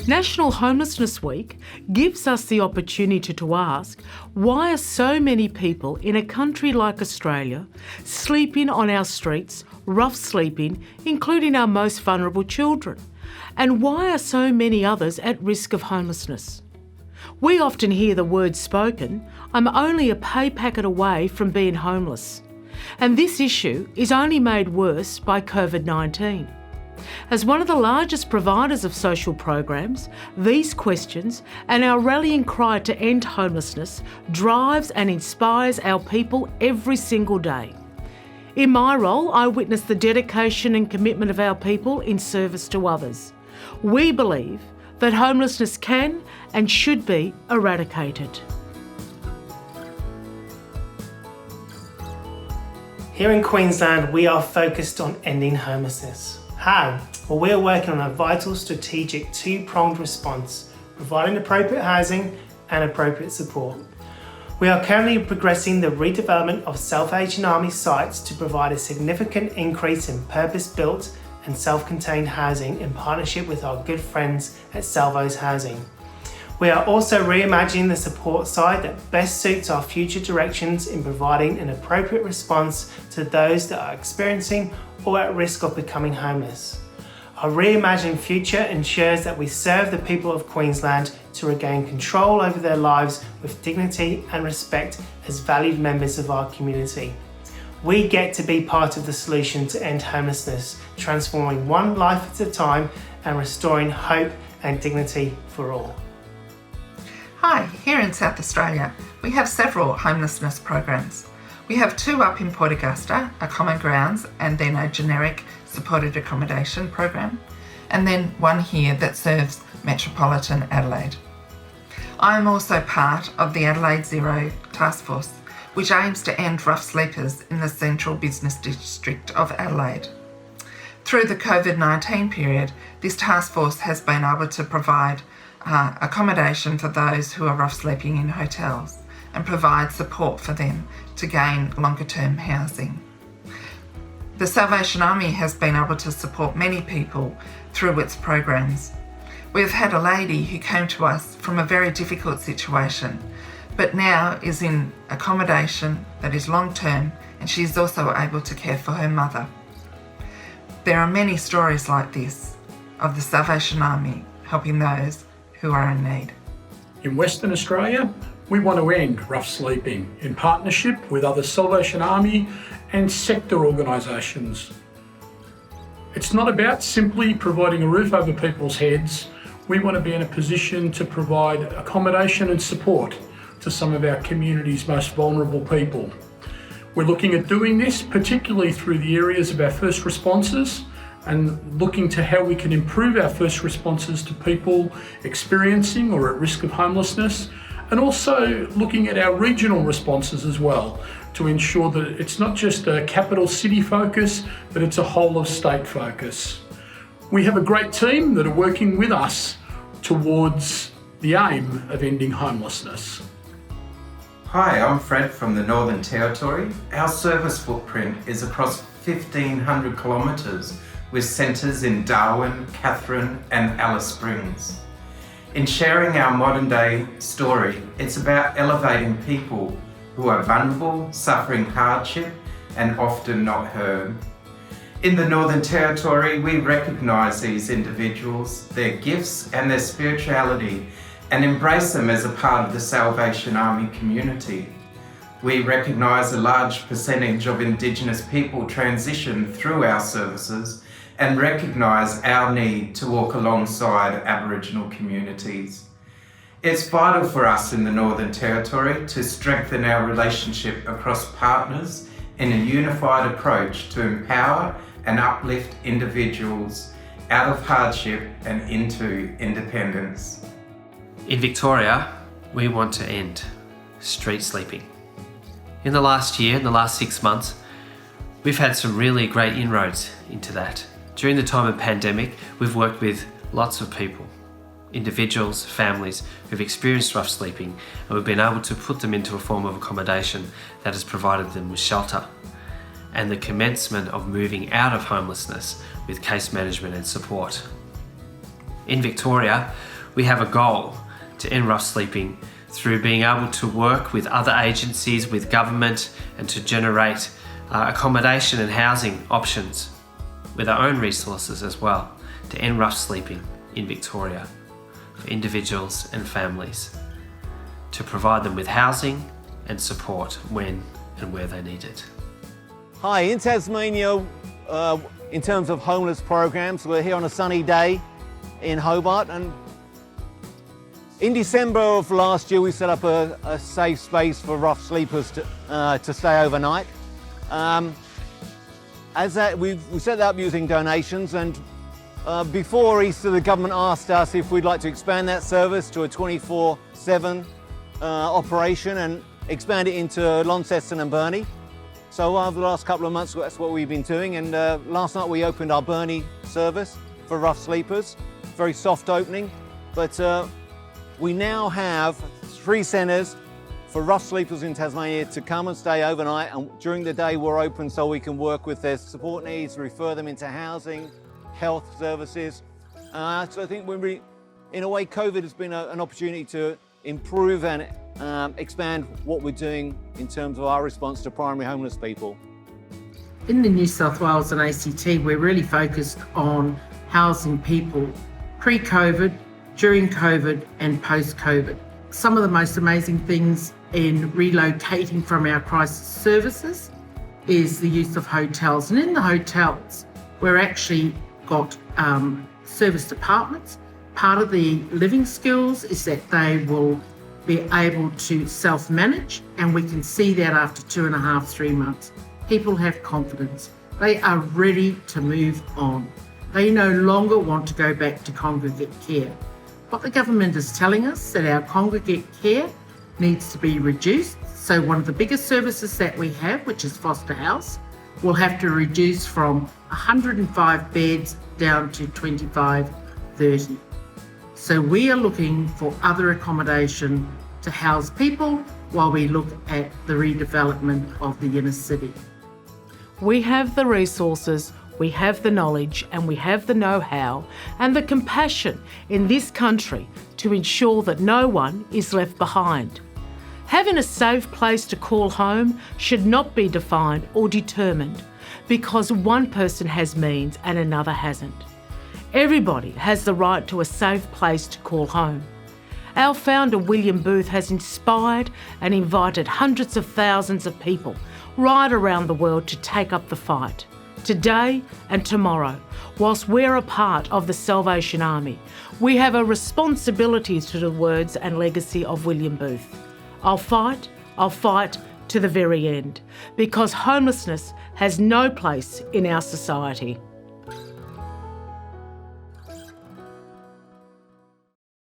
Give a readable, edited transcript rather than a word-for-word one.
National Homelessness Week gives us the opportunity to ask, why are so many people in a country like Australia sleeping on our streets, rough sleeping, including our most vulnerable children? And why are so many others at risk of homelessness? We often hear the words spoken, "I'm only a pay packet away from being homeless." And this issue is only made worse by COVID-19. As one of the largest providers of social programs, these questions and our rallying cry to end homelessness drives and inspires our people every single day. In my role, I witness the dedication and commitment of our people in service to others. We believe that homelessness can and should be eradicated. Here in Queensland, we are focused on ending homelessness. How? Well, we are working on a vital strategic two-pronged response, providing appropriate housing and appropriate support. We are currently progressing the redevelopment of Salvation Army sites to provide a significant increase in purpose-built and self-contained housing in partnership with our good friends at Salvos Housing. We are also reimagining the support side that best suits our future directions in providing an appropriate response to those that are experiencing or at risk of becoming homeless. Our reimagined future ensures that we serve the people of Queensland to regain control over their lives with dignity and respect as valued members of our community. We get to be part of the solution to end homelessness, transforming one life at a time and restoring hope and dignity for all. Hi, here in South Australia, we have several homelessness programs. We have two up in Port Augusta, a common grounds and then a generic supported accommodation program, and then one here that serves metropolitan Adelaide. I am also part of the Adelaide Zero Task Force, which aims to end rough sleepers in the central business district of Adelaide. Through the COVID-19 period, this task force has been able to provide accommodation for those who are rough sleeping in hotels and provide support for them to gain longer term housing. The Salvation Army has been able to support many people through its programs. We've had a lady who came to us from a very difficult situation, but now is in accommodation that is long term, and she is also able to care for her mother. There are many stories like this of the Salvation Army helping those who are in need. In Western Australia, we want to end rough sleeping in partnership with other Salvation Army and sector organisations. It's not about simply providing a roof over people's heads. We want to be in a position to provide accommodation and support to some of our community's most vulnerable people. We're looking at doing this particularly through the areas of our first responses and looking to how we can improve our first responses to people experiencing or at risk of homelessness, and also looking at our regional responses as well to ensure that it's not just a capital city focus, but it's a whole of state focus. We have a great team that are working with us towards the aim of ending homelessness. Hi, I'm Fred from the Northern Territory. Our service footprint is across 1,500 kilometres with centres in Darwin, Katherine and Alice Springs. In sharing our modern day story, it's about elevating people who are vulnerable, suffering hardship and often not heard. In the Northern Territory, we recognise these individuals, their gifts and their spirituality, and embrace them as a part of the Salvation Army community. We recognise a large percentage of Indigenous people transition through our services and recognise our need to walk alongside Aboriginal communities. It's vital for us in the Northern Territory to strengthen our relationship across partners in a unified approach to empower and uplift individuals out of hardship and into independence. In Victoria, we want to end street sleeping. In the last year, in the last 6 months, we've had some really great inroads into that. During the time of pandemic, we've worked with lots of people, individuals, families who've experienced rough sleeping, and we've been able to put them into a form of accommodation that has provided them with shelter and the commencement of moving out of homelessness with case management and support. In Victoria, we have a goal to end rough sleeping through being able to work with other agencies, with government, and to generate accommodation and housing options with our own resources as well to end rough sleeping in Victoria for individuals and families, to provide them with housing and support when and where they need it. Hi, in Tasmania, in terms of homeless programs, we're here on a sunny day in Hobart, and in December of last year we set up a safe space for rough sleepers to stay overnight. We set that up using donations, and before Easter the government asked us if we'd like to expand that service to a 24/7 operation and expand it into Launceston and Burnie. So over the last couple of months that's what we've been doing, and last night we opened our Burnie service for rough sleepers. Very soft opening, but we now have 3 centres for rough sleepers in Tasmania to come and stay overnight, and during the day we're open so we can work with their support needs, refer them into housing, health services. So I think in a way COVID has been an opportunity to improve and expand what we're doing in terms of our response to primary homeless people. In the New South Wales and ACT, we're really focused on housing people pre-COVID, during COVID and post-COVID. Some of the most amazing things in relocating from our crisis services is the use of hotels. And in the hotels, we're actually got service departments. Part of the living skills is that they will be able to self-manage, and we can see that after 2.5, 3 months. People have confidence. They are ready to move on. They no longer want to go back to congregate care. What the government is telling us that our congregate care needs to be reduced. So one of the biggest services that we have, which is Foster House, will have to reduce from 105 beds down to 25, 30. So we are looking for other accommodation to house people while we look at the redevelopment of the inner city. We have the resources, we have the knowledge, and we have the know-how and the compassion in this country to ensure that no one is left behind. Having a safe place to call home should not be defined or determined because one person has means and another hasn't. Everybody has the right to a safe place to call home. Our founder, William Booth, has inspired and invited hundreds of thousands of people right around the world to take up the fight. Today and tomorrow, whilst we're a part of the Salvation Army, we have a responsibility to the words and legacy of William Booth. I'll fight to the very end, because homelessness has no place in our society.